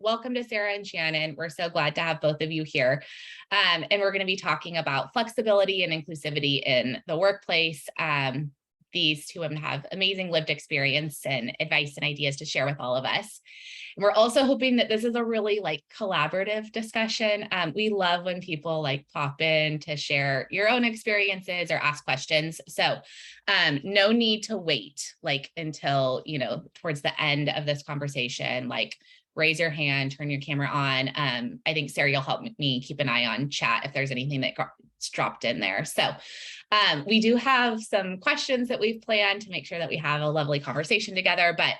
welcome to Sara and Shannon. We're so glad to have both of you here. And we're going to be talking about flexibility and inclusivity in the workplace. These two women have amazing lived experience and advice and ideas to share with all of us. And we're also hoping that this is a really collaborative discussion. We love when people pop in to share your own experiences or ask questions. So no need to wait until, towards the end of this conversation, raise your hand, turn your camera on. I think Sara, you'll help me keep an eye on chat if there's anything that got dropped in there. So we do have some questions that we've planned to make sure that we have a lovely conversation together. But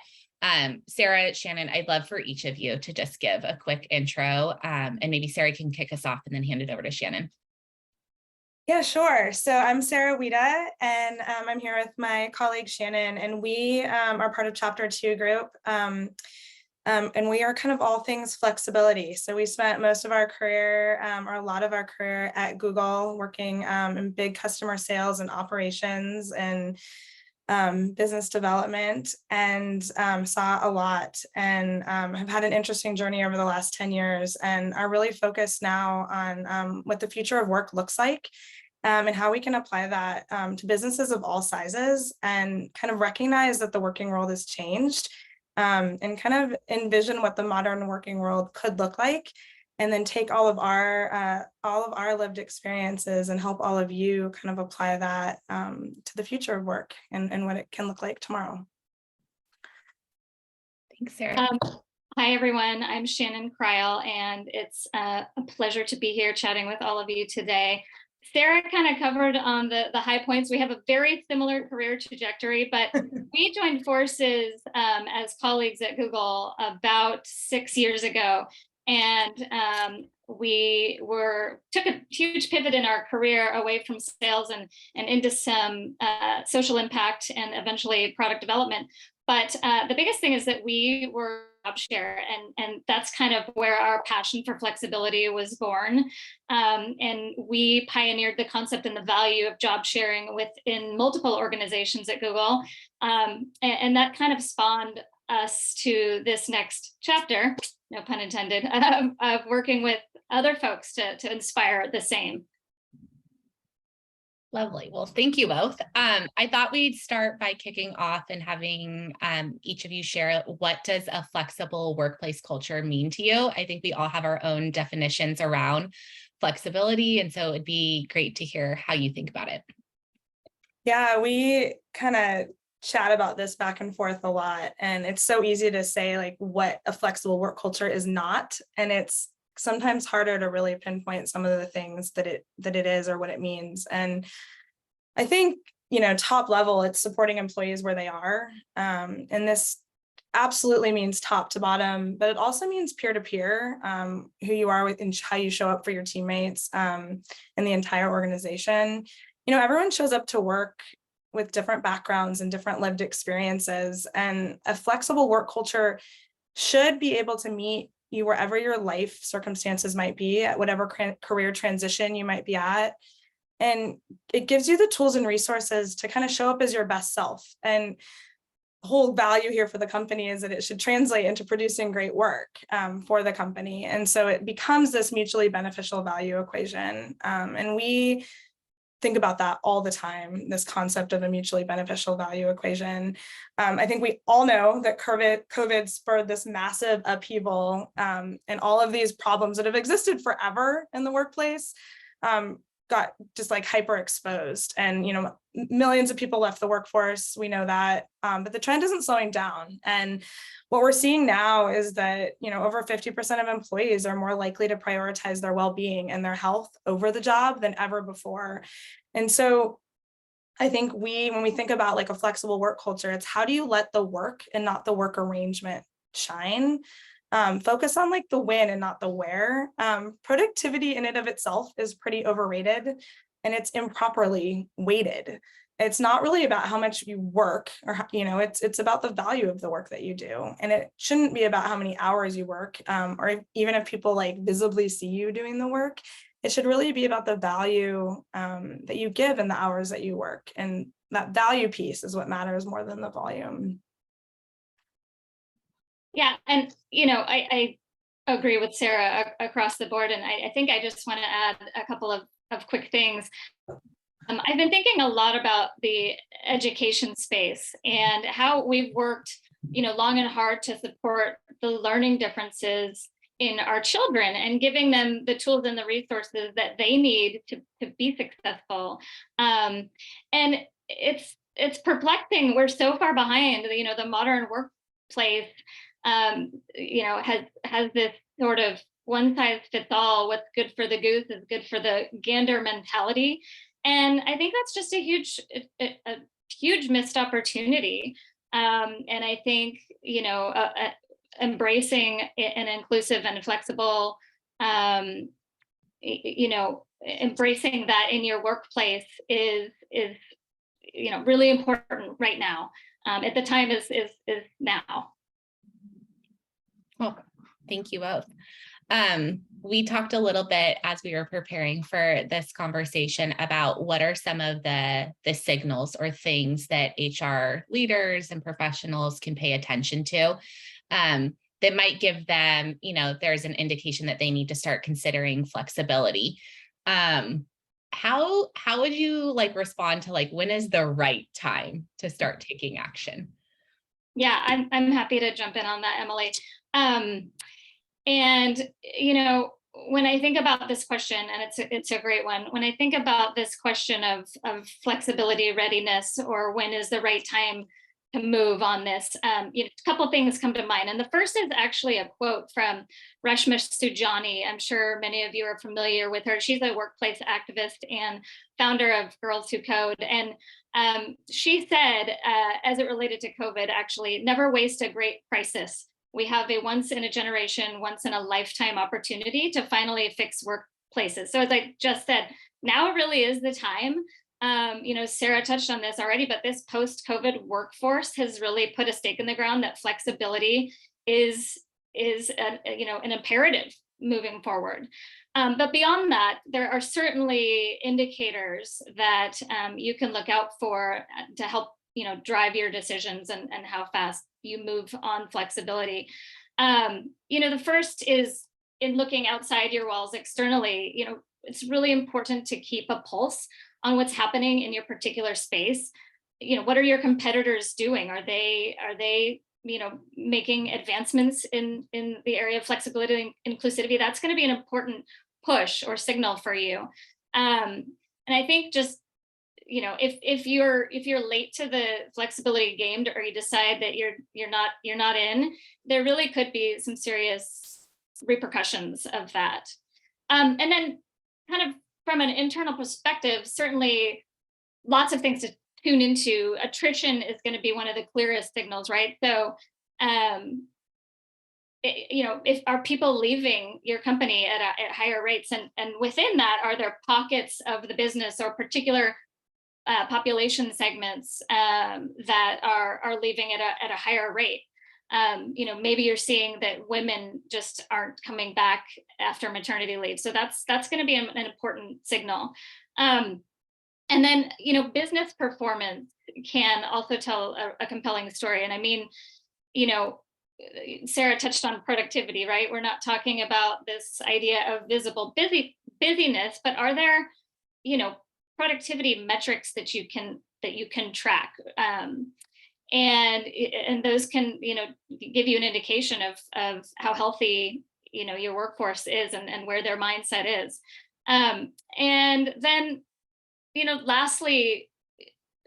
Sara, Shannon, I'd love for each of you to just give a quick intro, and maybe Sara can kick us off and then hand it over to Shannon. Yeah, sure. So I'm Sara Wida, and I'm here with my colleague Shannon, and we are part of Chapter 2 group. And we are kind of all things flexibility. So we spent most of our career, or a lot of our career at Google, working in big customer sales and operations and business development, and saw a lot, and have had an interesting journey over the last 10 years and are really focused now on what the future of work looks like. And how we can apply that to businesses of all sizes and kind of recognize that the working world has changed. And kind of envision what the modern working world could look like, and then take all of our lived experiences and help all of you kind of apply that to the future of work and what it can look like tomorrow. Thanks, Sara. Hi, everyone. I'm Shannon Kreil, and it's a pleasure to be here chatting with all of you today. Sara kind of covered on the high points. We have a very similar career trajectory, but we joined forces as colleagues at Google about 6 years ago. And we took a huge pivot in our career away from sales and into some social impact and eventually product development. But the biggest thing is that we were job share, and that's kind of where our passion for flexibility was born. And we pioneered the concept and the value of job sharing within multiple organizations at Google. And that kind of spawned us to this next chapter, no pun intended, of working with other folks to inspire the same. Lovely. Well, thank you both. I thought we'd start by kicking off and having each of you share, what does a flexible workplace culture mean to you? I think we all have our own definitions around flexibility, and so it'd be great to hear how you think about it. Yeah, we kind of chat about this back and forth a lot, and it's so easy to say what a flexible work culture is not, and it's sometimes harder to really pinpoint some of the things that it is or what it means. And I think, top level, it's supporting employees where they are. And this absolutely means top to bottom, but it also means peer-to-peer, who you are and how you show up for your teammates and the entire organization. Everyone shows up to work with different backgrounds and different lived experiences, and a flexible work culture should be able to meet you wherever your life circumstances might be, at whatever career transition you might be at. And it gives you the tools and resources to kind of show up as your best self. And the whole value here for the company is that it should translate into producing great work for the company. And so it becomes this mutually beneficial value equation. And we think about that all the time, this concept of a mutually beneficial value equation. I think we all know that COVID spurred this massive upheaval, and all of these problems that have existed forever in the workplace got just hyper exposed, and millions of people left the workforce. We know that, but the trend isn't slowing down. And what we're seeing now is that over 50% of employees are more likely to prioritize their well-being and their health over the job than ever before. And so I think when we think about a flexible work culture, it's how do you let the work and not the work arrangement shine? Focus on the when and not the where. Productivity in and of itself is pretty overrated, and it's improperly weighted. It's not really about how much you work, or it's about the value of the work that you do, and it shouldn't be about how many hours you work, or even if people visibly see you doing the work. It should really be about the value that you give in the hours that you work, and that value piece is what matters more than the volume. Yeah, and I agree with Sarah across the board. And I think I just want to add a couple of quick things. I've been thinking a lot about the education space and how we've worked, long and hard to support the learning differences in our children and giving them the tools and the resources that they need to be successful. And it's perplexing. We're so far behind. The modern workplace, has this sort of one size fits all. What's good for the goose is good for the gander mentality. And I think that's just a huge missed opportunity. And I think, embracing an inclusive and flexible, embracing that in your workplace is really important right now. At the time is now. Well, thank you both. We talked a little bit as we were preparing for this conversation about what are some of the signals or things that HR leaders and professionals can pay attention to that might give them, there's an indication that they need to start considering flexibility. How would you respond to when is the right time to start taking action? Yeah, I'm happy to jump in on that, Emily. And, when I think about this question, and it's a great one, when I think about this question of flexibility, readiness, or when is the right time to move on this, a couple of things come to mind. And the first is actually a quote from Reshma Sujani. I'm sure many of you are familiar with her. She's a workplace activist and founder of Girls Who Code. And she said, as it related to COVID, actually, never waste a great crisis. We have a once in a generation, once in a lifetime opportunity to finally fix workplaces. So as I just said, now really is the time. Sarah touched on this already, but this post-COVID workforce has really put a stake in the ground that flexibility is an imperative moving forward. But beyond that, there are certainly indicators that you can look out for to help drive your decisions and how fast you move on flexibility. The first is in looking outside your walls externally. It's really important to keep a pulse on what's happening in your particular space. What are your competitors doing? Are they making advancements in the area of flexibility and inclusivity? That's going to be an important push or signal for you. And I think just if you're late to the flexibility game, or you decide that you're not in, there really could be some serious repercussions of that. And then kind of from an internal perspective, certainly lots of things to tune into. Attrition is going to be one of the clearest signals, right? So if are people leaving your company at higher rates, and within that, are there pockets of the business or particular population segments that are leaving at a higher rate? Maybe you're seeing that women just aren't coming back after maternity leave. So that's going to be an important signal. And then, business performance can also tell a compelling story. And I mean, Sarah touched on productivity, right? We're not talking about this idea of visible busyness, but are there, productivity metrics that you can track? And those can, give you an indication of how healthy, your workforce is and where their mindset is. And then, lastly,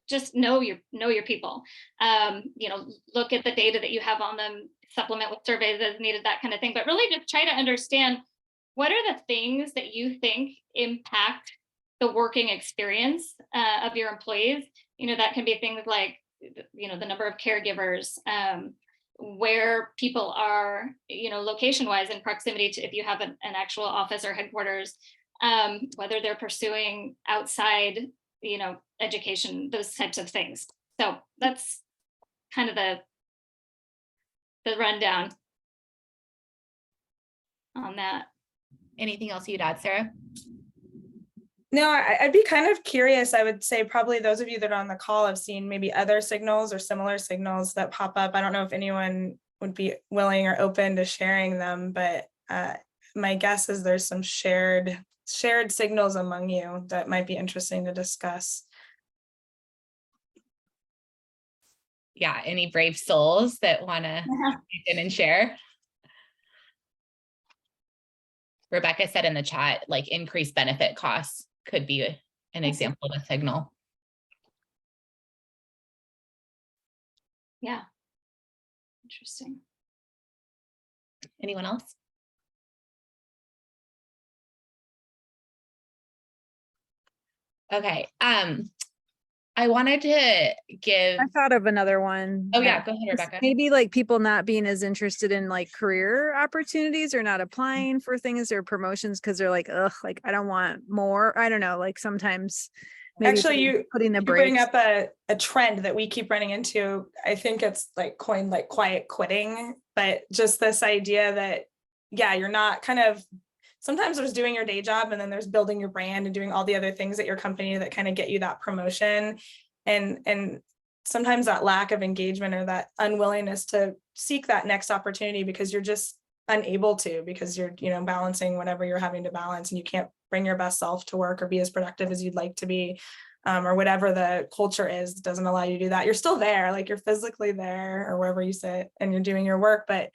just know your people. Look at the data that you have on them, supplement with surveys as needed, that kind of thing. But really just try to understand what are the things that you think impact the working experience of your employees. That can be things like, the number of caregivers, where people are, location wise in proximity to, if you have an actual office or headquarters, whether they're pursuing outside, education, those types of things. So that's kind of the rundown on that. Anything else you'd add, Sarah? No, I'd be kind of curious. I would say probably those of you that are on the call have seen maybe other signals or similar signals that pop up. I don't know if anyone would be willing or open to sharing them, but my guess is there's some shared signals among you that might be interesting to discuss. Yeah, any brave souls that want to in and share? Rebecca said in the chat, like increased benefit costs could be an example of a signal. Yeah. Interesting. Anyone else? Okay. I wanted to give. I thought of another one. Oh yeah, go ahead, Rebecca. Maybe like people not being as interested in like career opportunities or not applying for things or promotions because they're like, ugh, like I don't want more. I don't know. Like sometimes maybe Actually, putting the you bring brakes. up a trend that we keep running into. I think it's like coined like quiet quitting, but just this idea that, yeah, you're not kind of, sometimes there's doing your day job and then there's building your brand and doing all the other things at your company that kind of get you that promotion. And sometimes that lack of engagement or that unwillingness to seek that next opportunity because you're just unable to, because you're, balancing whatever you're having to balance and you can't bring your best self to work or be as productive as you'd like to be, or whatever the culture is doesn't allow you to do that. You're still there, like you're physically there or wherever you sit and you're doing your work, but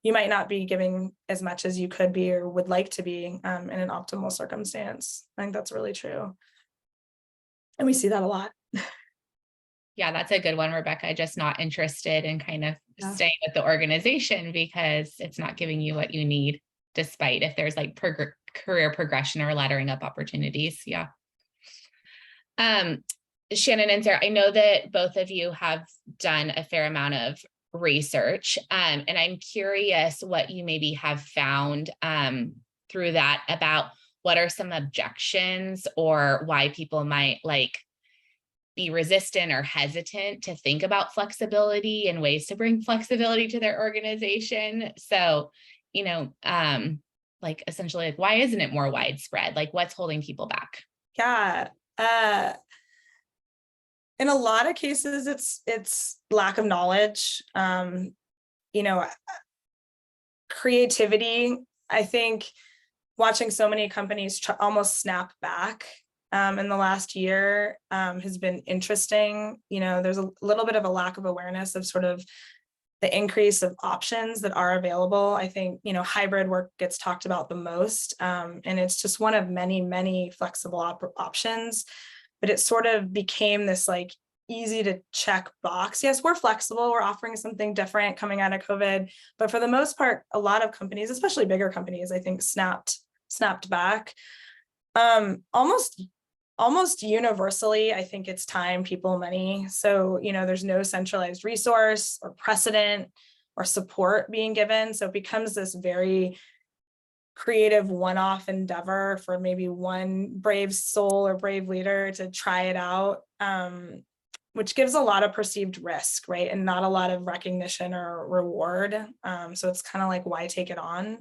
you might not be giving as much as you could be or would like to be in an optimal circumstance. I think that's really true. And we see that a lot. Yeah, that's a good one, Rebecca. Just not interested in kind of staying with the organization because it's not giving you what you need, despite if there's like career progression or laddering up opportunities. Yeah. Shannon and Sarah, I know that both of you have done a fair amount of research, and I'm curious what you maybe have found through that about what are some objections or why people might like be resistant or hesitant to think about flexibility and ways to bring flexibility to their organization. So, like essentially, like, why isn't it more widespread? Like what's holding people back? Yeah. In a lot of cases, it's lack of knowledge, creativity. I think watching so many companies almost snap back in the last year has been interesting. There's a little bit of a lack of awareness of sort of the increase of options that are available. I think, hybrid work gets talked about the most, and it's just one of many, many flexible options, but it sort of became this like easy to check box. Yes, we're flexible. We're offering something different coming out of COVID, but for the most part, a lot of companies, especially bigger companies, I think snapped back. Almost universally, I think it's time, people, money. So, there's no centralized resource or precedent or support being given. So it becomes this very creative one-off endeavor for maybe one brave soul or brave leader to try it out, which gives a lot of perceived risk, right? And not a lot of recognition or reward. So it's kind of like, why take it on?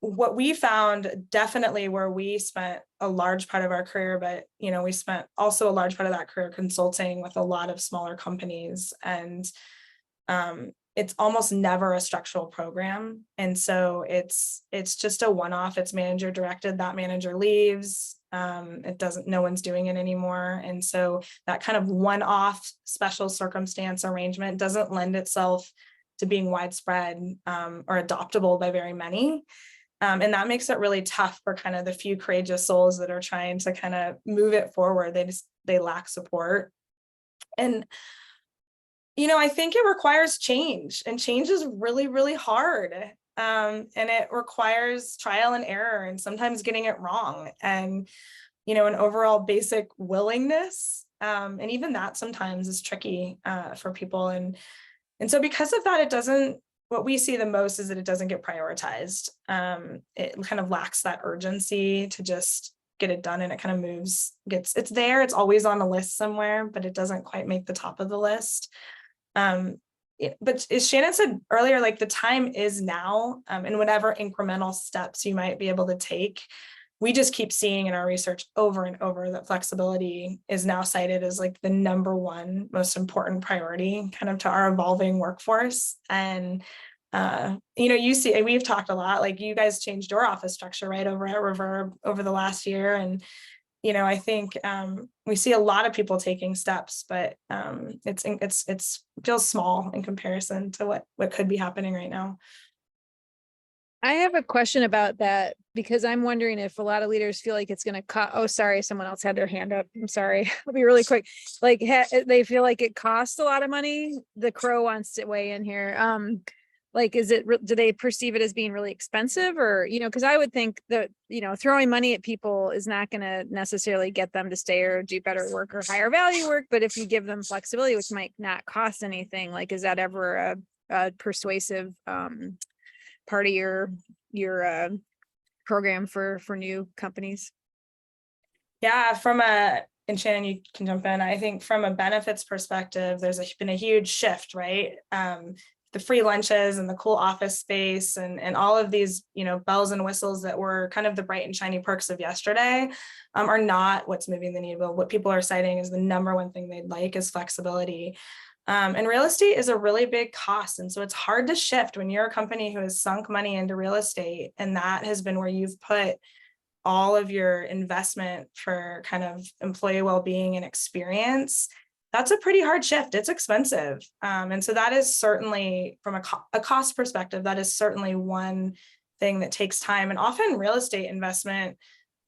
What we found, definitely where we spent a large part of our career, but we spent also a large part of that career consulting with a lot of smaller companies, and it's almost never a structural program. And so it's just a one-off. It's manager directed, that manager leaves. No one's doing it anymore. And so that kind of one-off special circumstance arrangement doesn't lend itself to being widespread or adoptable by very many. And that makes it really tough for kind of the few courageous souls that are trying to kind of move it forward. They lack support. And, I think it requires change, and change is really, really hard. And it requires trial and error and sometimes getting it wrong, and, an overall basic willingness. And even that sometimes is tricky for people. And so because of that, what we see the most is that it doesn't get prioritized. It kind of lacks that urgency to just get it done, and it kind of it's there, it's always on a list somewhere, but it doesn't quite make the top of the list. But as Shannon said earlier, like the time is now, and whatever incremental steps you might be able to take. We just keep seeing in our research over and over that flexibility is now cited as like the number one most important priority kind of to our evolving workforce. And you see, we've talked a lot, like you guys changed your office structure right over at Reverb over the last year. And, I think we see a lot of people taking steps, but it's feels small in comparison to what could be happening right now. I have a question about that because I'm wondering if a lot of leaders feel like it's going to cost. Oh, sorry. Someone else had their hand up. I'm sorry. I'll be really quick. Like they feel like it costs a lot of money. The crow wants to weigh in here. Like, do they perceive it as being really expensive or, because I would think that, throwing money at people is not going to necessarily get them to stay or do better work or higher value work. But if you give them flexibility, which might not cost anything, like, is that ever a persuasive, part of your program for new companies? Yeah, and Shannon, you can jump in. I think from a benefits perspective, there's been a huge shift, right? The free lunches and the cool office space and all of these, bells and whistles that were kind of the bright and shiny perks of yesterday are not what's moving the needle. What people are citing is the number one thing they'd like is flexibility. And real estate is a really big cost. And so it's hard to shift when you're a company who has sunk money into real estate. And that has been where you've put all of your investment for kind of employee well-being and experience. That's a pretty hard shift. It's expensive. And so that is certainly from a cost perspective, that is certainly one thing that takes time. And often real estate investment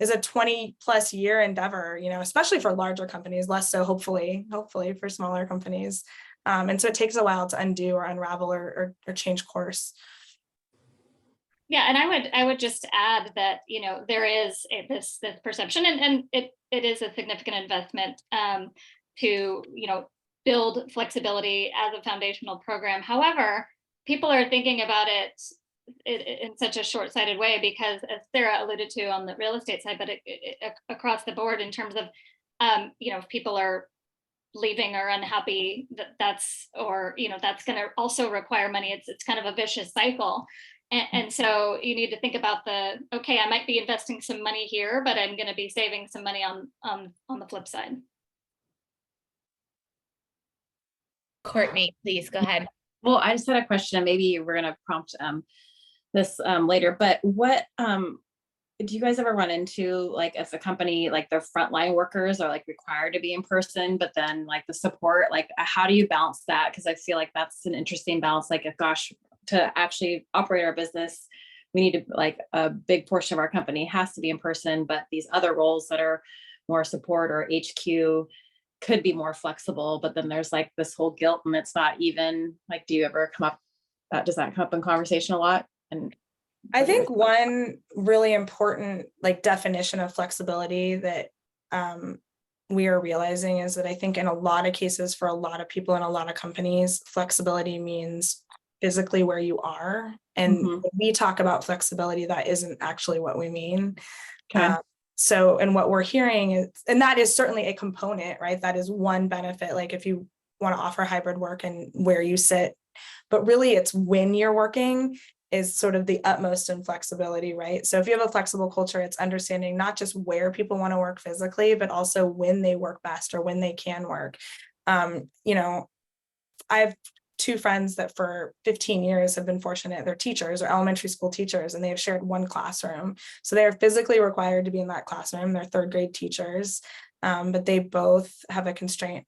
is a 20+ year endeavor, especially for larger companies, less so hopefully for smaller companies. And so it takes a while to undo or unravel or change course. Yeah, and I would just add that there is this perception, and it is a significant investment to build flexibility as a foundational program. However, people are thinking about it in such a short-sighted way because, as Sarah alluded to on the real estate side, but across the board in terms of if people are leaving or unhappy, that's going to also require money. It's kind of a vicious cycle. And so you need to think about okay, I might be investing some money here, but I'm going to be saving some money on the flip side. Courtney, please go ahead. Well, I just had a question, and maybe we're going to prompt this later, but what do you guys ever run into, like, as a company, like the frontline workers are like required to be in person, but then like the support, like how do you balance that? Because I feel like that's an interesting balance. Like, gosh, to actually operate our business, we need to, like, a big portion of our company has to be in person, but these other roles that are more support or HQ could be more flexible. But then there's like this whole guilt, and it's not even like, do you ever does that come up in conversation a lot? And I think one really important definition of flexibility that we are realizing is that I think in a lot of cases for a lot of people in a lot of companies, flexibility means physically where you are. And when we talk about flexibility, that isn't actually what we mean. Okay. And what we're hearing is, and that is certainly a component, right? That is one benefit. Like if you want to offer hybrid work and where you sit, but really it's when you're working is sort of the utmost in flexibility, right? So if you have a flexible culture, it's understanding not just where people want to work physically, but also when they work best or when they can work. I have two friends that for 15 years have been fortunate. They're teachers or elementary school teachers, and they have shared one classroom. So they are physically required to be in that classroom. They're third grade teachers, but they both have a constraint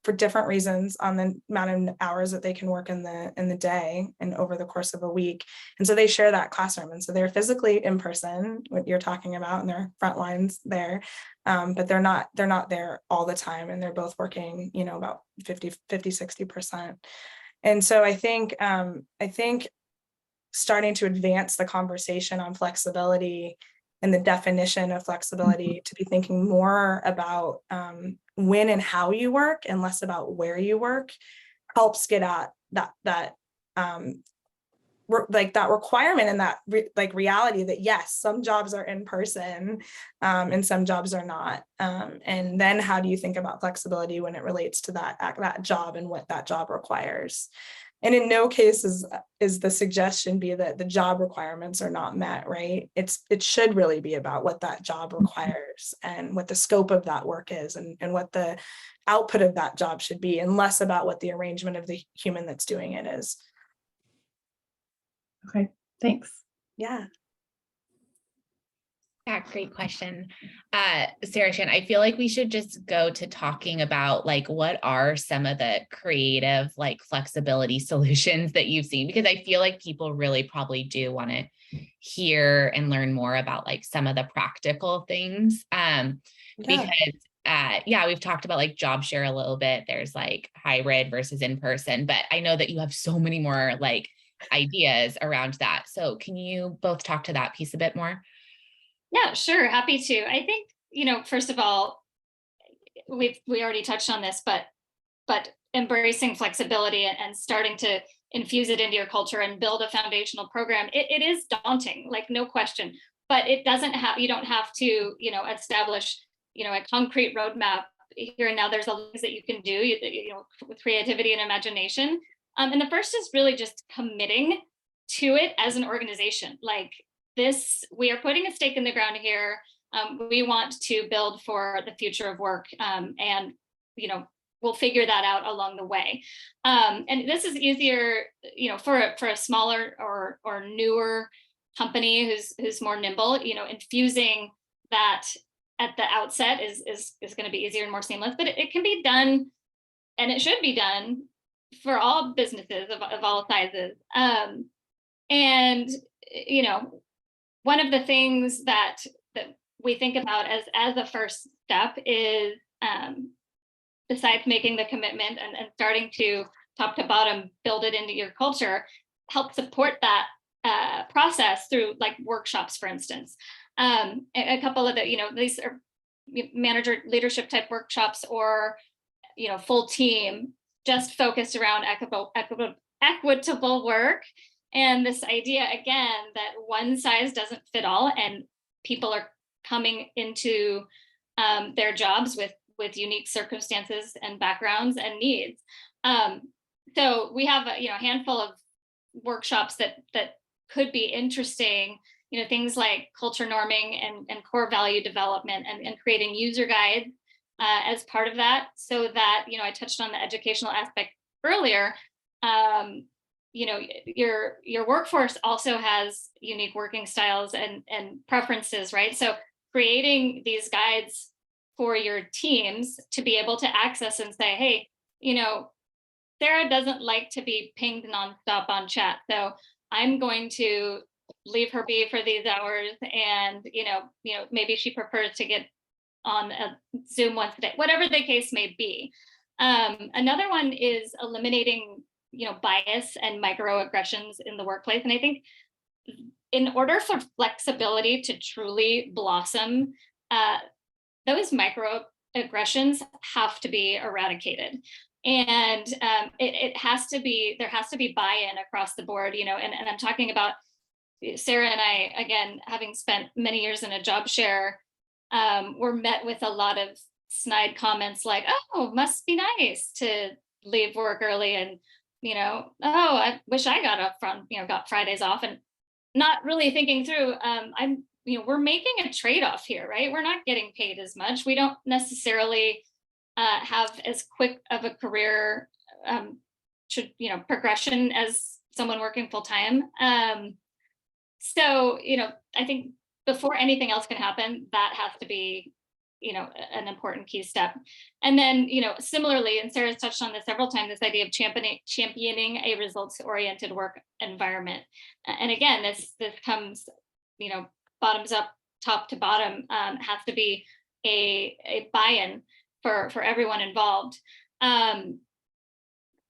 for different reasons on the amount of hours that they can work in the day and over the course of a week. And so they share that classroom. And so they're physically in person, what you're talking about, and their front lines there. But they're not there all the time. And they're both working, about 50-60%. And so I think starting to advance the conversation on flexibility and the definition of flexibility to be thinking more about when and how you work and less about where you work helps get at that requirement and that reality that yes, some jobs are in person and some jobs are not. And then how do you think about flexibility when it relates to that job and what that job requires? And in no case is the suggestion be that the job requirements are not met, right? It should really be about what that job requires and what the scope of that work is and what the output of that job should be, and less about what the arrangement of the human that's doing it is. Okay, thanks. Yeah. Yeah, great question. Sarah, Shannon, I feel like we should just go to talking about like, what are some of the creative, like flexibility solutions that you've seen? Because I feel like people really probably do want to hear and learn more about like some of the practical things. Because yeah, we've talked about like job share a little bit. There's like hybrid versus in person, but I know that you have so many more like ideas around that. So can you both talk to that piece a bit more? Yeah, sure. Happy to. I think, first of all, we already touched on this, but embracing flexibility and starting to infuse it into your culture and build a foundational program, it is daunting, like no question. But it doesn't have, you don't have to, establish, a concrete roadmap here and now. There's a things that you can do, with creativity and imagination. And the first is really just committing to it as an organization. Like this, we are putting a stake in the ground here. We want to build for the future of work, and we'll figure that out along the way. And this is easier, for a smaller or newer company who's more nimble. Infusing that at the outset is going to be easier and more seamless. But it can be done, and it should be done for all businesses of all sizes. And one of the things that we think about as a first step is, besides making the commitment and starting to top to bottom build it into your culture, help support that process through like workshops, for instance. A couple of the, these are manager leadership type workshops, or full team, just focused around equitable work. And this idea, again, that one size doesn't fit all, and people are coming into their jobs with unique circumstances and backgrounds and needs. So we have a handful of workshops that could be interesting, things like culture norming and core value development, and creating user guides as part of that, so that, I touched on the educational aspect earlier. Your workforce also has unique working styles and preferences, right? So creating these guides for your teams to be able to access and say, hey, Sarah doesn't like to be pinged nonstop on chat, so I'm going to leave her be for these hours, and maybe she prefers to get on a Zoom once a day, whatever the case may be. Another one is eliminating bias and microaggressions in the workplace. And I think in order for flexibility to truly blossom, those microaggressions have to be eradicated. And it has to be, there has to be buy-in across the board, and I'm talking about Sarah and I, again, having spent many years in a job share, were met with a lot of snide comments like, oh, must be nice to leave work early, and oh, I wish I got Fridays off, and not really thinking through, we're making a trade-off here, right? We're not getting paid as much. We don't necessarily have as quick of a career progression as someone working full-time. So, I think before anything else can happen, that has to be an important key step. And then, similarly, and Sarah's touched on this several times, this idea of championing a results-oriented work environment. And again, this comes, bottoms up, top to bottom, has to be a buy-in for everyone involved. And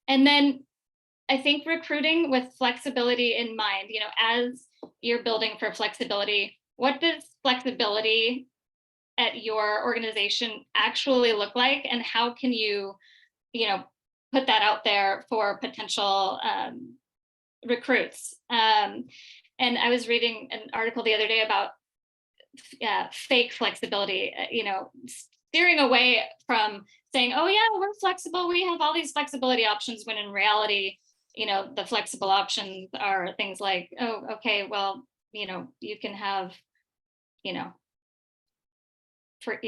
then I think recruiting with flexibility in mind, as you're building for flexibility, what does flexibility at your organization actually look like, and how can you put that out there for potential recruits? And I was reading an article the other day about fake flexibility, steering away from saying, oh yeah, we're flexible, we have all these flexibility options, when in reality, the flexible options are things like, oh, okay, well, you can have, for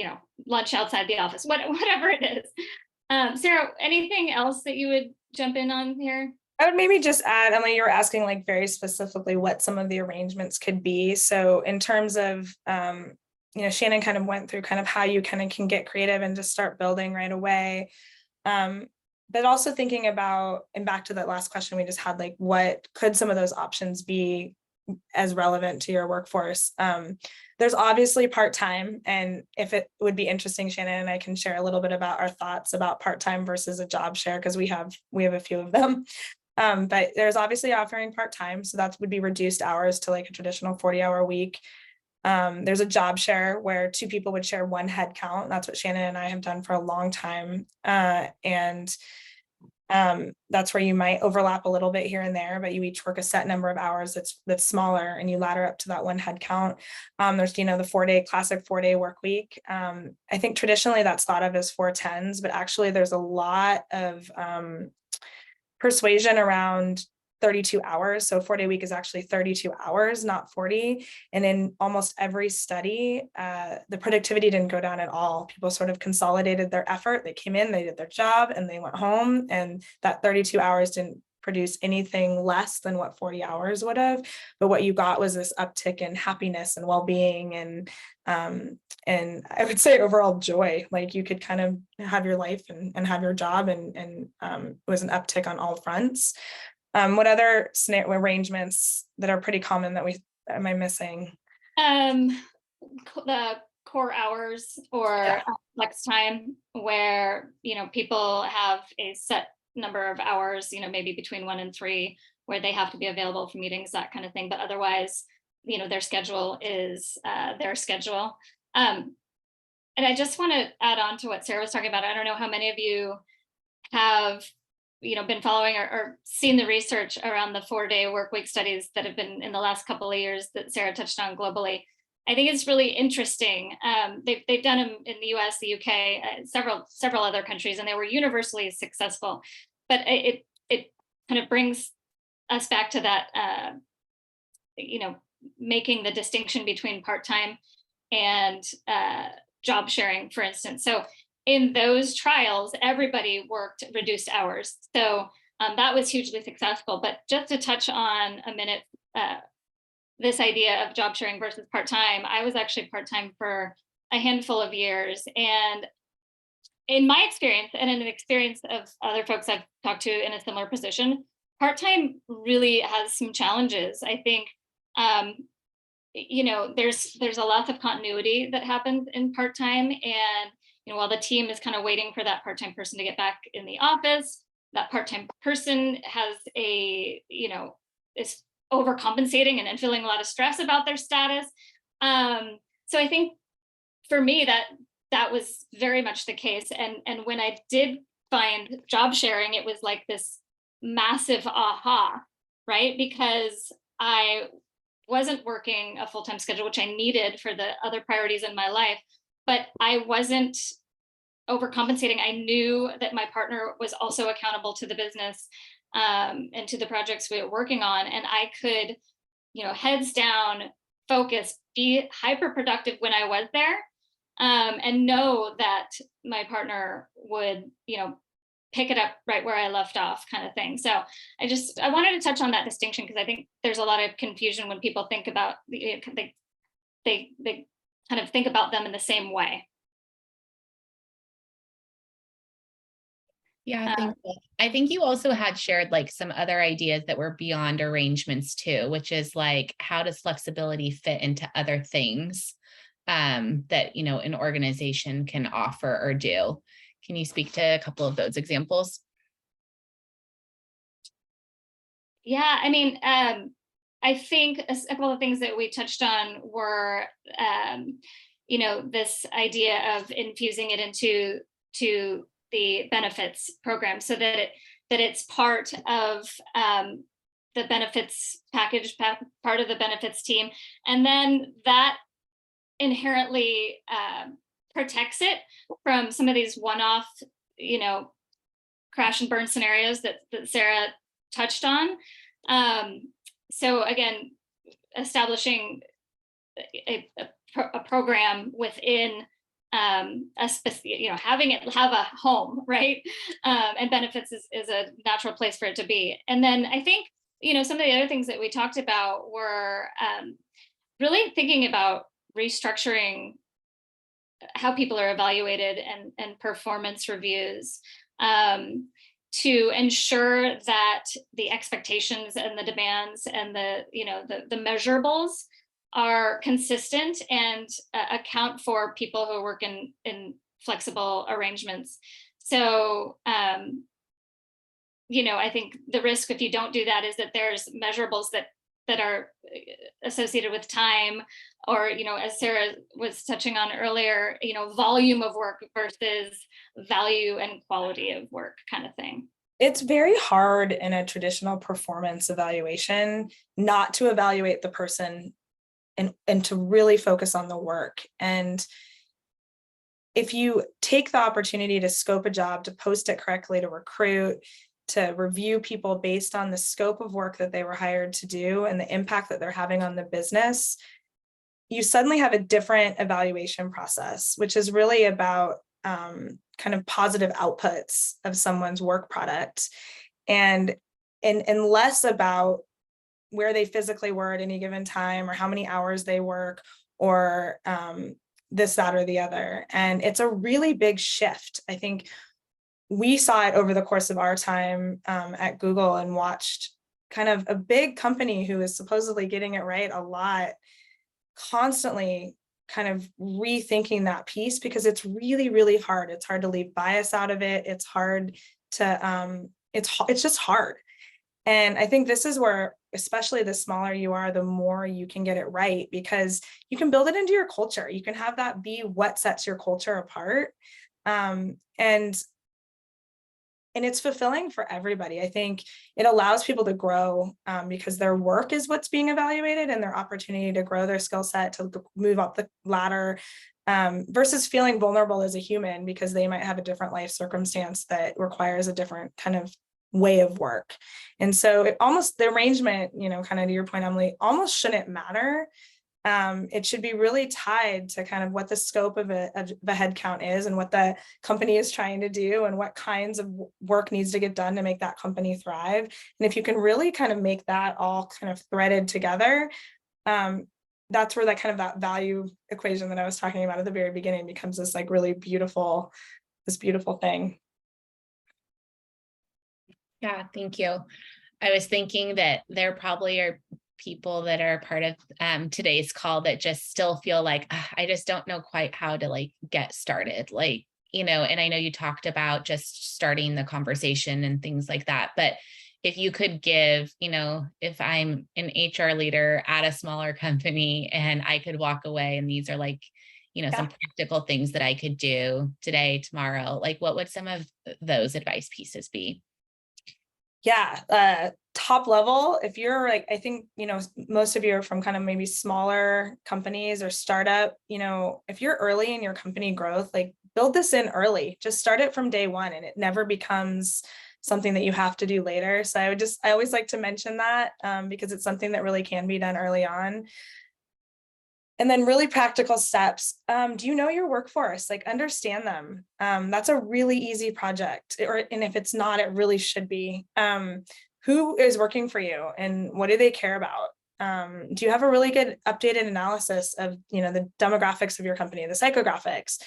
lunch outside the office, whatever it is. Sarah, anything else that you would jump in on here? I would maybe just add, Emily, you were asking like very specifically what some of the arrangements could be. So in terms of, Shannon kind of went through kind of how you kind of can get creative and just start building right away. But also thinking about, and back to that last question we just had, like, what could some of those options be as relevant to your workforce? There's obviously part-time, and if it would be interesting, Shannon and I can share a little bit about our thoughts about part-time versus a job share, because we have a few of them. But there's obviously offering part-time, so that would be reduced hours to like a traditional 40-hour week. There's a job share where two people would share one head count. That's what Shannon and I have done for a long time. And that's where you might overlap a little bit here and there, but you each work a set number of hours that's smaller, and you ladder up to that one head count. There's, the classic 4-day work week. I think traditionally that's thought of as 4/10s, but actually there's a lot of persuasion around 32 hours. So 4-day week is actually 32 hours, not 40. And in almost every study, the productivity didn't go down at all. People sort of consolidated their effort. They came in, they did their job, and they went home. And that 32 hours didn't produce anything less than what 40 hours would have. But what you got was this uptick in happiness and well-being, and I would say overall joy. Like, you could kind of have your life and have your job, and it was an uptick on all fronts. What other arrangements that are pretty common that am I missing? The core hours or flex time, where, people have a set number of hours, maybe between 1 and 3, where they have to be available for meetings, that kind of thing. But otherwise, their schedule is their schedule. And I just want to add on to what Sarah was talking about. I don't know how many of you have been following or seen the research around the 4-day work week studies that have been in the last couple of years that Sarah touched on globally. I think it's really interesting. They've done them in the US, the UK, several other countries, and they were universally successful. But it kind of brings us back to that, making the distinction between part-time and job sharing, for instance. So in those trials, everybody worked reduced hours. So that was hugely successful. But just to touch on a minute, this idea of job sharing versus part-time, I was actually part-time for a handful of years. And in my experience, and in the experience of other folks I've talked to in a similar position, part-time really has some challenges. I think, there's a lot of continuity that happens in part-time, and while the team is kind of waiting for that part-time person to get back in the office, that part-time person has is overcompensating and feeling a lot of stress about their status. So I think for me that was very much the case. And when I did find job sharing, it was like this massive aha, right? Because I wasn't working a full-time schedule, which I needed for the other priorities in my life, but I wasn't overcompensating. I knew that my partner was also accountable to the business and to the projects we were working on. And I could, heads down, focus, be hyper productive when I was there, and know that my partner would, pick it up right where I left off, kind of thing. So I wanted to touch on that distinction, because I think there's a lot of confusion when people think about they kind of think about them in the same way. Yeah, I think you also had shared like some other ideas that were beyond arrangements too, which is like, how does flexibility fit into other things that, an organization can offer or do? Can you speak to a couple of those examples? Yeah, I mean, I think a couple of things that we touched on were, this idea of infusing it into the benefits program, so that it's part of the benefits package, part of the benefits team, and then that inherently protects it from some of these one-off, crash and burn scenarios that Sarah touched on. So again, establishing a program within having it have a home, right? And benefits is a natural place for it to be. And then I think, some of the other things that we talked about were really thinking about restructuring how people are evaluated and performance reviews to ensure that the expectations and the demands and the measurables are consistent and account for people who work in flexible arrangements. So, I think the risk if you don't do that is that there's measurables that are associated with time, or, as Sarah was touching on earlier, volume of work versus value and quality of work kind of thing. It's very hard in a traditional performance evaluation not to evaluate the person and to really focus on the work. And if you take the opportunity to scope a job, to post it correctly, to recruit, to review people based on the scope of work that they were hired to do and the impact that they're having on the business, you suddenly have a different evaluation process, which is really about kind of positive outputs of someone's work product and less about where they physically were at any given time or how many hours they work or this, that, or the other. And it's a really big shift. I think we saw it over the course of our time at Google and watched kind of a big company who is supposedly getting it right a lot, constantly kind of rethinking that piece because it's really, really hard. It's hard to leave bias out of it. It's hard to, it's just hard. And I think this is where, especially the smaller you are, the more you can get it right because you can build it into your culture. You can have that be what sets your culture apart. And it's fulfilling for everybody. I think it allows people to grow because their work is what's being evaluated and their opportunity to grow their skill set, to move up the ladder versus feeling vulnerable as a human because they might have a different life circumstance that requires a different kind of way of work. And so the arrangement, kind of to your point, Emily, almost shouldn't matter. It should be really tied to kind of what the scope of a headcount is and what the company is trying to do and what kinds of work needs to get done to make that company thrive. And if you can really kind of make that all kind of threaded together, that's where that value equation that I was talking about at the very beginning becomes this like really beautiful thing. Yeah, thank you. I was thinking that there probably are people that are part of today's call that just still feel like, I just don't know quite how to get started. And I know you talked about just starting the conversation and things like that, but if you could give, if I'm an HR leader at a smaller company and I could walk away and these are some practical things that I could do today, tomorrow, what would some of those advice pieces be? Yeah, top level, if you're I think, most of you are from kind of maybe smaller companies or startup, if you're early in your company growth, build this in early, just start it from day one and it never becomes something that you have to do later. So I always like to mention that because it's something that really can be done early on. And then really practical steps. Do you know your workforce? Understand them. That's a really easy project. And if it's not, it really should be. Who is working for you and what do they care about? Do you have a really good updated analysis of, the demographics of your company, the psychographics?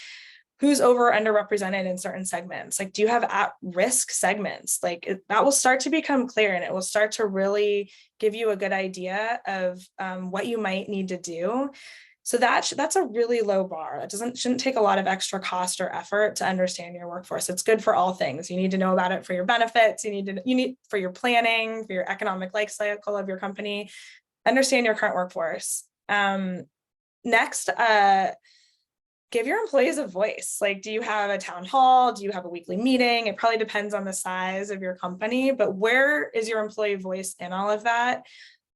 Who's over or underrepresented in certain segments? Do you have at-risk segments? That will start to become clear and it will start to really give you a good idea of what you might need to do. So that's a really low bar. That shouldn't take a lot of extra cost or effort to understand your workforce. It's good for all things. You need to know about it for your benefits. You need for your planning, for your economic life cycle of your company. Understand your current workforce. Next, give your employees a voice. Do you have a town hall? Do you have a weekly meeting? It probably depends on the size of your company, but where is your employee voice in all of that?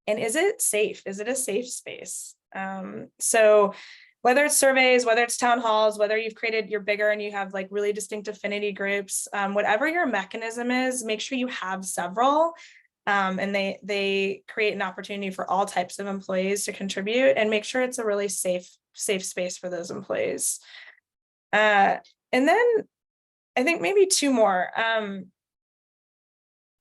And is it safe? Is it a safe space? So whether it's surveys, whether it's town halls, whether you've created, you're bigger and you have really distinct affinity groups, whatever your mechanism is, make sure you have several. And they create an opportunity for all types of employees to contribute and make sure it's a really safe space for those employees. And then I think maybe two more.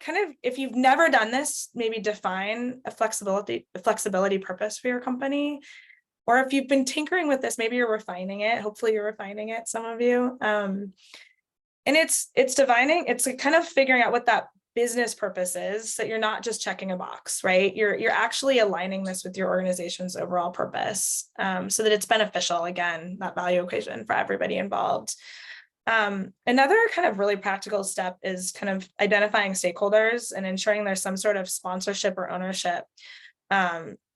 Kind of, if you've never done this, maybe define a flexibility purpose for your company. Or if you've been tinkering with this, maybe you're refining it. Hopefully you're refining it, some of you. And it's kind of figuring out what that business purpose is, so you're not just checking a box, right? You're actually aligning this with your organization's overall purpose, so that it's beneficial, again, that value equation for everybody involved. Another kind of really practical step is kind of identifying stakeholders and ensuring there's some sort of sponsorship or ownership.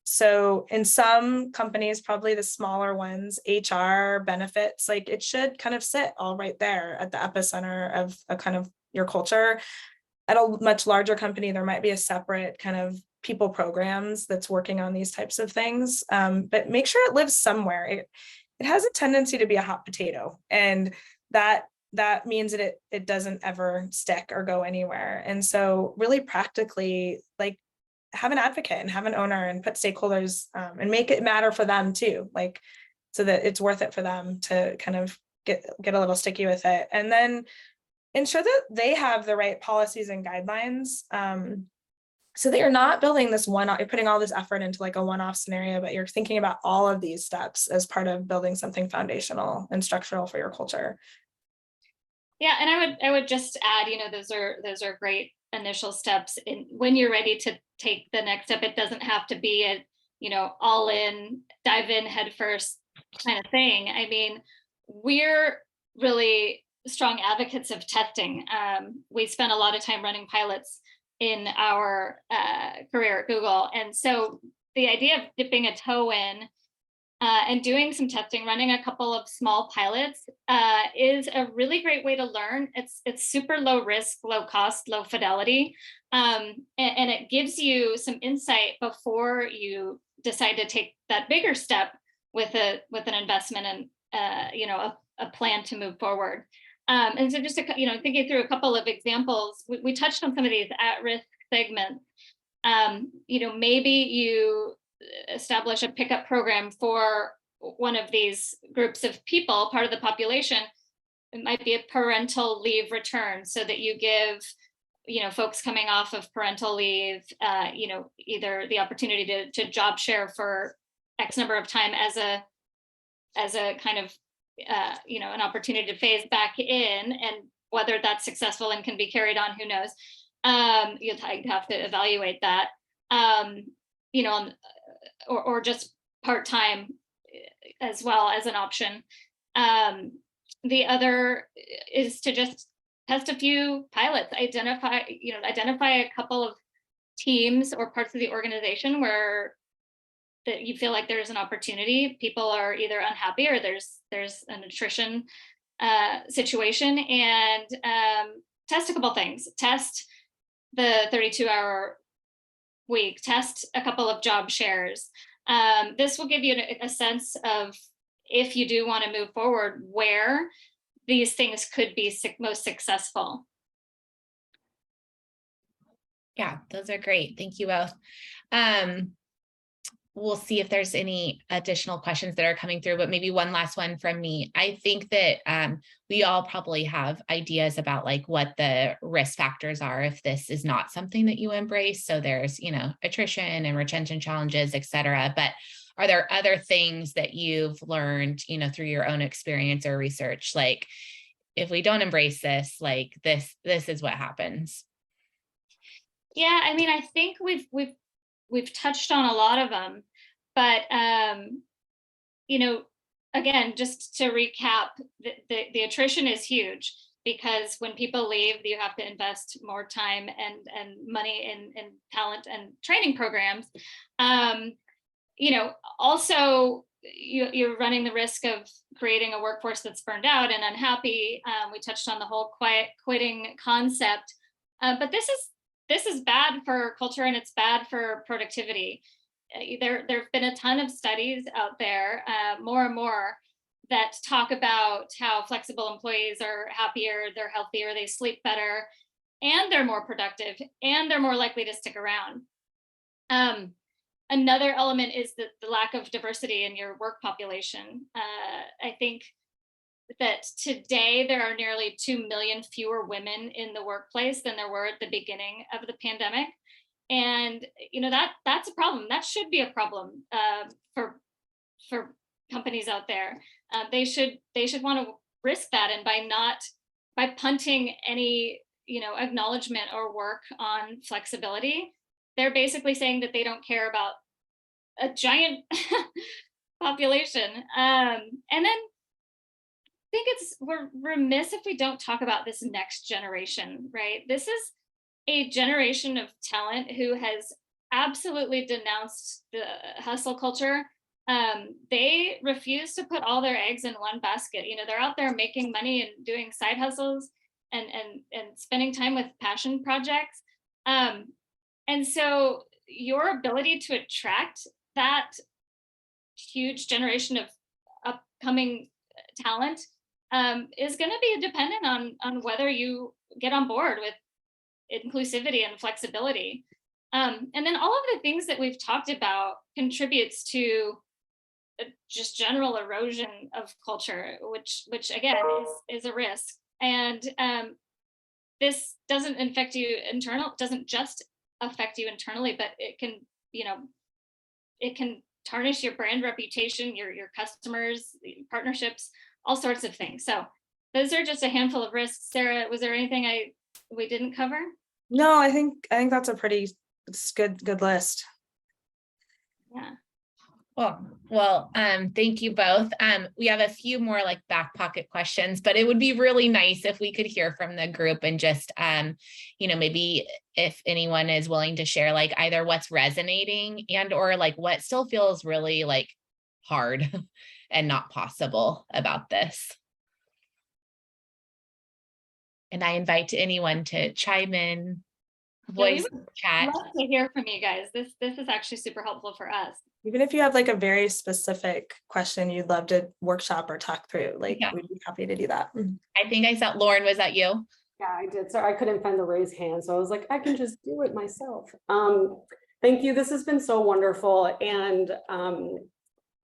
So in some companies, probably the smaller ones, HR, benefits, like it should kind of sit all right there at the epicenter of a kind of your culture. At a much larger company, there might be a separate kind of people programs that's working on these types of things, but make sure it lives somewhere. It has a tendency to be a hot potato, and that means that it doesn't ever stick or go anywhere. And so really practically, like, have an advocate and have an owner and put stakeholders, and make it matter for them too, like, so that it's worth it for them to kind of get a little sticky with it. And then ensure that they have the right policies and guidelines, so that you're not building this you're putting all this effort into like a one-off scenario, but you're thinking about all of these steps as part of building something foundational and structural for your culture. Yeah, and I would just add, those are great initial steps. And when you're ready to take the next step, it doesn't have to be a, all in, dive in head first kind of thing. I mean, we're really strong advocates of testing. We spent a lot of time running pilots in our career at Google. And so the idea of dipping a toe in and doing some testing, running a couple of small pilots is a really great way to learn. It's super low risk, low cost, low fidelity. And it gives you some insight before you decide to take that bigger step with an investment and a plan to move forward. And so just thinking through a couple of examples, we touched on some of these at-risk segments. Maybe you establish a pickup program for one of these groups of people, part of the population. It might be a parental leave return, so that you give folks coming off of parental leave either the opportunity to job share for X number of time as a kind of an opportunity to phase back in, and whether that's successful and can be carried on, who knows. You'd have to evaluate that, or just part-time as well as an option. The other is to just test a few pilots, identify a couple of teams or parts of the organization where that you feel like there's an opportunity. People are either unhappy or there's an attrition situation, and test a couple things. Test the 32-hour week, test a couple of job shares. This will give you a sense of, if you do want to move forward, where these things could be most successful. Yeah, those are great. Thank you both. We'll see if there's any additional questions that are coming through, but maybe one last one from me. I think that we all probably have ideas about like what the risk factors are if this is not something that you embrace. So there's, attrition and retention challenges, et cetera. But are there other things that you've learned, through your own experience or research? Like, if we don't embrace this, like this is what happens. Yeah, I mean, I think we've touched on a lot of them, but again, just to recap, the attrition is huge, because when people leave, you have to invest more time and money in talent and training programs. Also, you're running the risk of creating a workforce that's burned out and unhappy. We touched on the whole quiet quitting concept, but this is bad for culture, and it's bad for productivity. There have been a ton of studies out there, more and more, that talk about how flexible employees are happier, they're healthier, they sleep better, and they're more productive, and they're more likely to stick around. Another element is the lack of diversity in your work population. I think that today there are nearly 2 million fewer women in the workplace than there were at the beginning of the pandemic. And that's a problem. That should be a problem for companies out there. They should want to risk that, and by punting any acknowledgement or work on flexibility, they're basically saying that they don't care about a giant population. And then I think we're remiss if we don't talk about this next generation, right? This is a generation of talent who has absolutely denounced the hustle culture. They refuse to put all their eggs in one basket. They're out there making money and doing side hustles and spending time with passion projects. And so your ability to attract that huge generation of upcoming talent is going to be dependent on whether you get on board with inclusivity and flexibility. And then all of the things that we've talked about contributes to just general erosion of culture, which again is a risk. And this doesn't doesn't just affect you internally, but it can tarnish your brand reputation, your customers, partnerships, all sorts of things. So those are just a handful of risks. Sarah, was there anything we didn't cover? No, I think that's a pretty good list. Yeah. Well, thank you both. We have a few more like back pocket questions, but it would be really nice if we could hear from the group and just, maybe if anyone is willing to share like either what's resonating or like what still feels really like hard and not possible about this. And I invite anyone to chime in, voice chat. I'd love to hear from you guys. This is actually super helpful for us. Even if you have like a very specific question you'd love to workshop or talk through, like we'd be happy to do that. I think I saw Lauren, was that you? Yeah, I did. Sorry, I couldn't find the raise hand. So I was like, I can just do it myself. Thank you. This has been so wonderful. And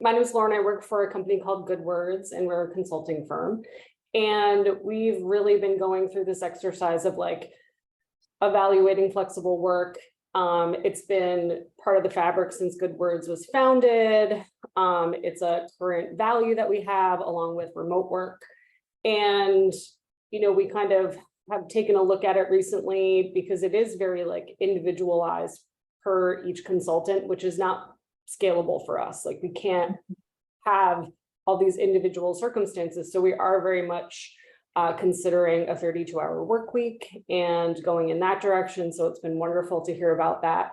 my name is Lauren. I work for a company called Good Words, and we're a consulting firm. And we've really been going through this exercise of like evaluating flexible work. It's been part of the fabric since Good Words was founded. It's a current value that we have along with remote work. And, we kind of have taken a look at it recently because it is very like individualized per each consultant, which is not scalable for us. Like we can't have all these individual circumstances. So we are very much considering a 32-hour work week and going in that direction. So it's been wonderful to hear about that.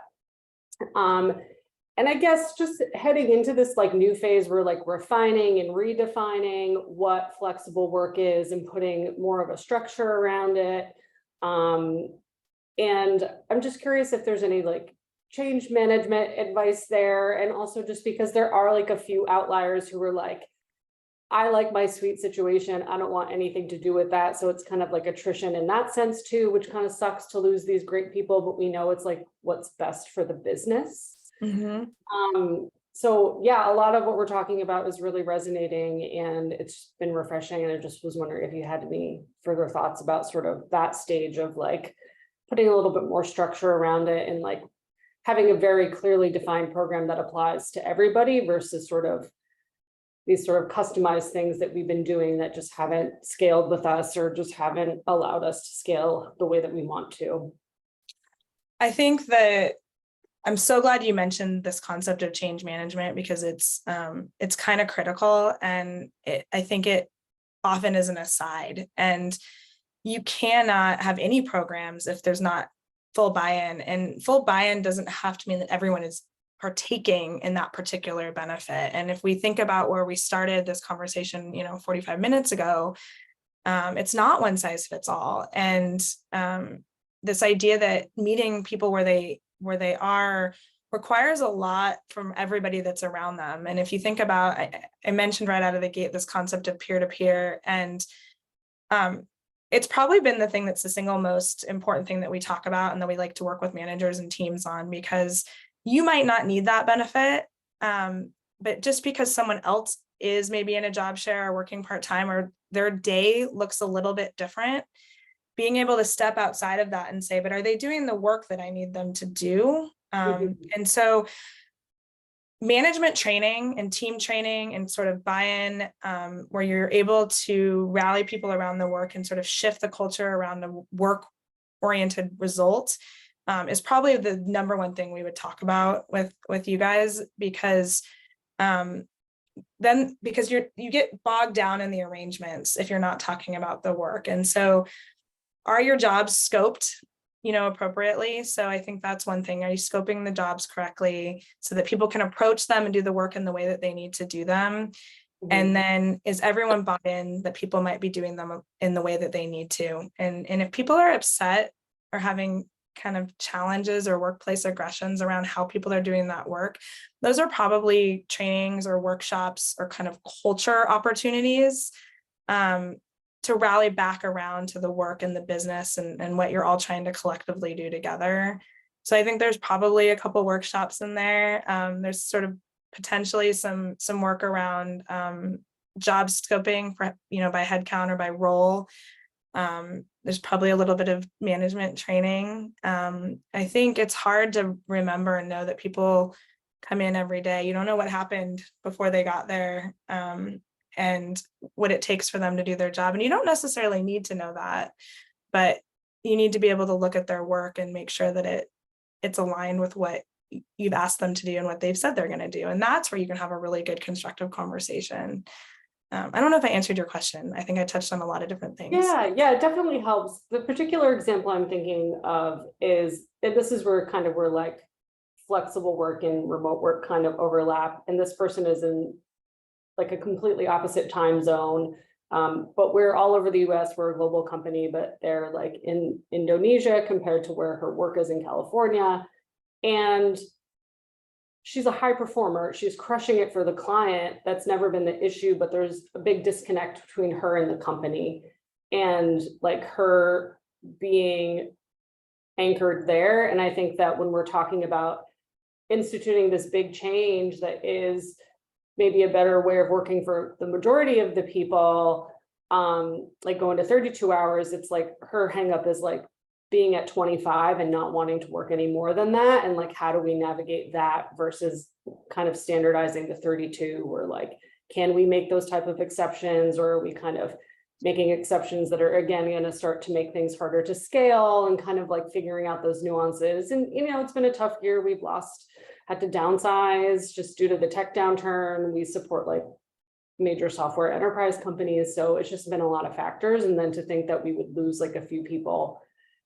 And I guess just heading into this like new phase, we're like refining and redefining what flexible work is and putting more of a structure around it. And I'm just curious if there's any like change management advice there. And also just because there are like a few outliers who were like, I like my sweet situation. I don't want anything to do with that. So it's kind of like attrition in that sense too, which kind of sucks to lose these great people, but we know it's like what's best for the business. So yeah, a lot of what we're talking about is really resonating and it's been refreshing. And I just was wondering if you had any further thoughts about sort of that stage of like putting a little bit more structure around it and like having a very clearly defined program that applies to everybody versus sort of these sort of customized things that we've been doing that just haven't scaled with us or just haven't allowed us to scale the way that we want to. I think that I'm so glad you mentioned this concept of change management because it's kind of critical, and I think it often is an aside, and you cannot have any programs if there's not full buy-in, and full buy-in doesn't have to mean that everyone is partaking in that particular benefit. And if we think about where we started this conversation, 45 minutes ago, it's not one size fits all. And this idea that meeting people where they are requires a lot from everybody that's around them. And if you think about, I mentioned right out of the gate, this concept of peer-to-peer, and it's probably been the thing that's the single most important thing that we talk about and that we like to work with managers and teams on, because you might not need that benefit, but just because someone else is maybe in a job share or working part-time, or their day looks a little bit different, being able to step outside of that and say, but are they doing the work that I need them to do? And so management training and team training and sort of buy-in, where you're able to rally people around the work and sort of shift the culture around the work-oriented results, is probably the number one thing we would talk about with you guys, because then you get bogged down in the arrangements if you're not talking about the work. And so are your jobs scoped, appropriately? So I think that's one thing. Are you scoping the jobs correctly so that people can approach them and do the work in the way that they need to do them? And then is everyone bought in that people might be doing them in the way that they need to? And if people are upset or having kind of challenges or workplace aggressions around how people are doing that work, those are probably trainings or workshops or kind of culture opportunities to rally back around to the work and the business and what you're all trying to collectively do together. So I think there's probably a couple workshops in there. There's sort of potentially some work around job scoping, by headcount or by role. There's probably a little bit of management training. I think it's hard to remember and know that people come in every day. You don't know what happened before they got there, and what it takes for them to do their job. And you don't necessarily need to know that, but you need to be able to look at their work and make sure that it's aligned with what you've asked them to do and what they've said they're going to do. And that's where you can have a really good constructive conversation. I don't know if I answered your question. I think I touched on a lot of different things. Yeah, it definitely helps. The particular example I'm thinking of is, and this is where like flexible work and remote work kind of overlap. And this person is in like a completely opposite time zone. But we're all over the US, we're a global company, but they're like in Indonesia compared to where her work is in California. And she's a high performer. She's crushing it for the client. That's never been the issue, but there's a big disconnect between her and the company, and like her being anchored there. And I think that when we're talking about instituting this big change that is maybe a better way of working for the majority of the people, like going to 32 hours, it's like her hang up is like being at 25 and not wanting to work any more than that. And like, how do we navigate that versus kind of standardizing the 32, or like, can we make those type of exceptions, or are we kind of making exceptions that are again going to start to make things harder to scale, and kind of like figuring out those nuances. And it's been a tough year. We've had to downsize just due to the tech downturn. We support like major software enterprise companies, so it's just been a lot of factors. And then to think that we would lose like a few people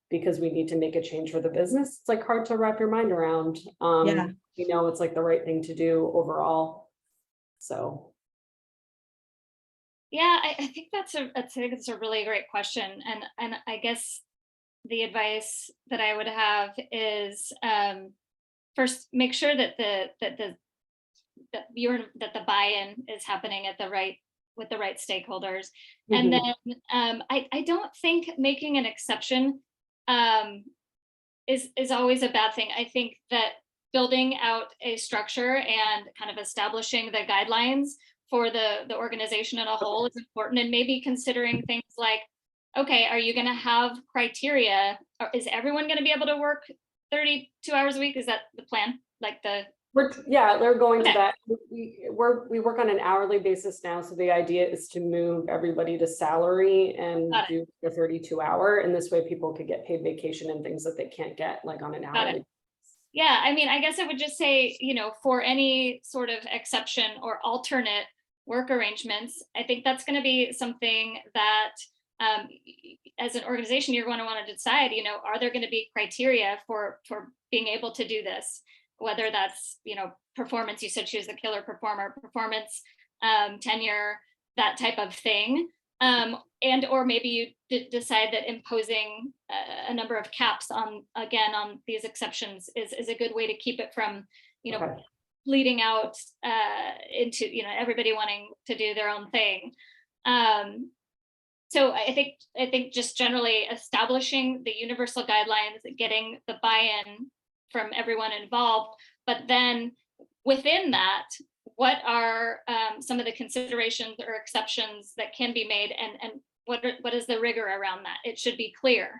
because we need to make a change for the business, it's like hard to wrap your mind around. It's like the right thing to do overall. So yeah, I think that's a really great question. And I guess the advice that I would have is, first, make sure that the buy-in is happening with the right stakeholders. And then I don't think making an exception is always a bad thing. I think that building out a structure and kind of establishing the guidelines for the organization as a whole is important, and maybe considering things like, okay, are you going to have criteria, or is everyone going to be able to work 32 hours a week? Is that the plan? They're going to that. We work on an hourly basis now. So the idea is to move everybody to salary and do the 32-hour. And this way people could get paid vacation and things that they can't get like on an hourly basis. Yeah, I mean, I guess I would just say, for any sort of exception or alternate work arrangements, I think that's going to be something that as an organization, you're going to want to decide, are there going to be criteria for being able to do this? Whether that's, performance, you said she was the killer performer, performance, tenure, that type of thing. Or maybe you decide that imposing a number of caps on these exceptions is a good way to keep it from, bleeding out into, everybody wanting to do their own thing. So I think just generally establishing the universal guidelines, getting the buy-in from everyone involved, but then within that, what are some of the considerations or exceptions that can be made, and what is the rigor around that? It should be clear,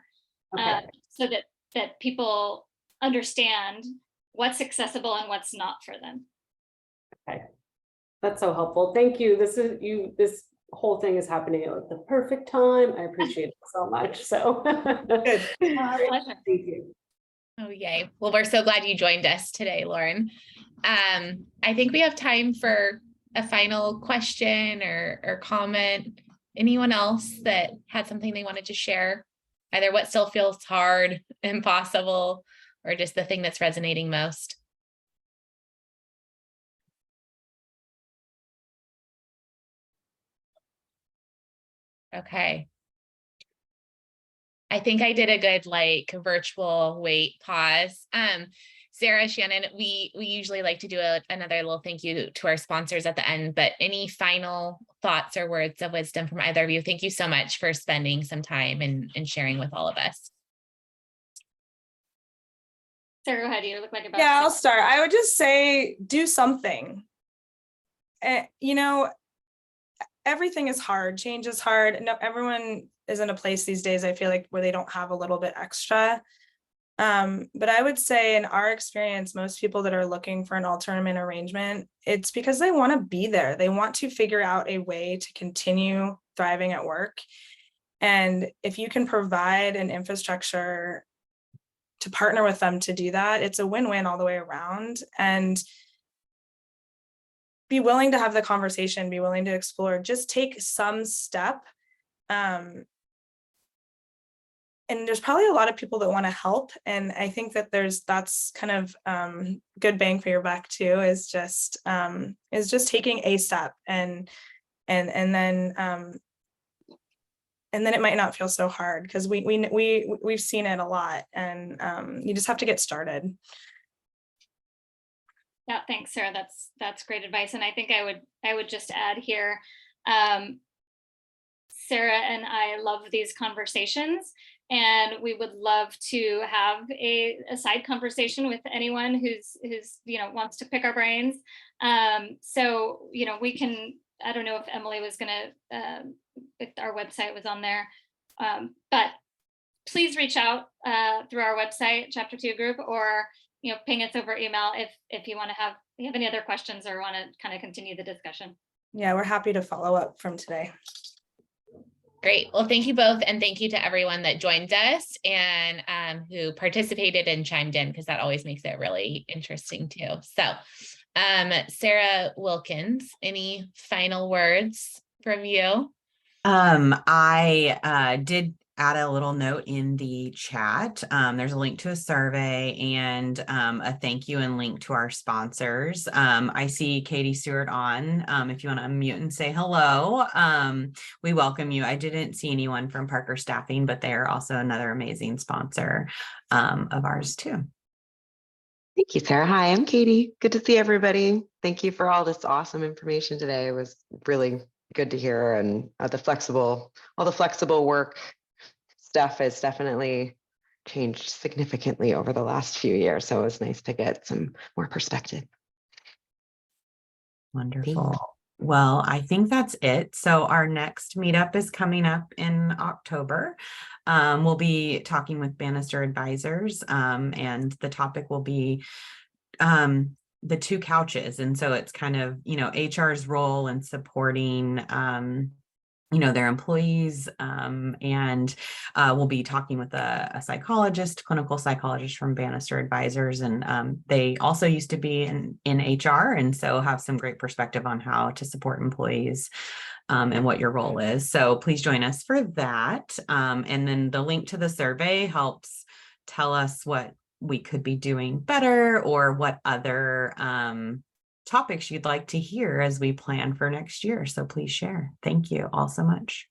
Okay. so that people understand what's accessible and what's not for them. Okay. That's so helpful. Thank you. This whole thing is happening at like the perfect time. I appreciate it so much. So Good. Pleasure. thank you. Oh, yay. Well, we're so glad you joined us today, Lauren. I think we have time for a final question or comment. Anyone else that had something they wanted to share? Either what still feels hard, impossible, or just the thing that's resonating most? Okay. I think I did a good like virtual wait pause. Sara, Shannon, we usually like to do another little thank you to our sponsors at the end, but any final thoughts or words of wisdom from either of you? Thank you so much for spending some time and sharing with all of us. Sara, go ahead. You look like about. Yeah, I'll start. I would just say do something. You know, everything is hard. Change is hard. No, everyone is in a place these days, I feel like, where they don't have a little bit extra. But I would say in our experience, most people that are looking for an alternate arrangement, it's because they want to be there. They want to figure out a way to continue thriving at work. And if you can provide an infrastructure to partner with them to do that, it's a win-win all the way around. And be willing to have the conversation, be willing to explore, just take some step. And there's probably a lot of people that want to help. And I think that that's kind of good bang for your buck too, is just taking a step and then it might not feel so hard, because we've seen it a lot, and you just have to get started. Yeah, thanks, Sara. That's great advice. And I think I would just add here, Sara and I love these conversations, and we would love to have a side conversation with anyone who's wants to pick our brains. So we can. I don't know if Emily was gonna, if our website was on there, but please reach out through our website, Chapter 2 group, or ping us over email if you have any other questions or want to kind of continue the discussion. Yeah, we're happy to follow up from today. Great. Well, thank you both. And thank you to everyone that joined us and who participated and chimed in, because that always makes it really interesting too. So Sara Wilkins, any final words from you? I did add a little note in the chat. There's a link to a survey and a thank you and link to our sponsors. I see Katie Stewart on. If you want to unmute and say hello, we welcome you. I didn't see anyone from Parker Staffing, but they're also another amazing sponsor of ours too. Thank you, Sara. Hi, I'm Katie. Good to see everybody. Thank you for all this awesome information today. It was really good to hear, and all the flexible work stuff has definitely changed significantly over the last few years. So it was nice to get some more perspective. Wonderful. Well, I think that's it. So our next meetup is coming up in October. We'll be talking with Bannister Advisors, and the topic will be the two couches. And so it's kind of, HR's role in supporting their employees, and we'll be talking with a clinical psychologist from Bannister Advisors, and they also used to be in HR, and so have some great perspective on how to support employees and what your role is. So please join us for that. And then the link to the survey helps tell us what we could be doing better, or what other topics you'd like to hear as we plan for next year. So please share. Thank you all so much.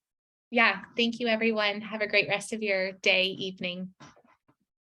Yeah, thank you, everyone. Have a great rest of your day, evening.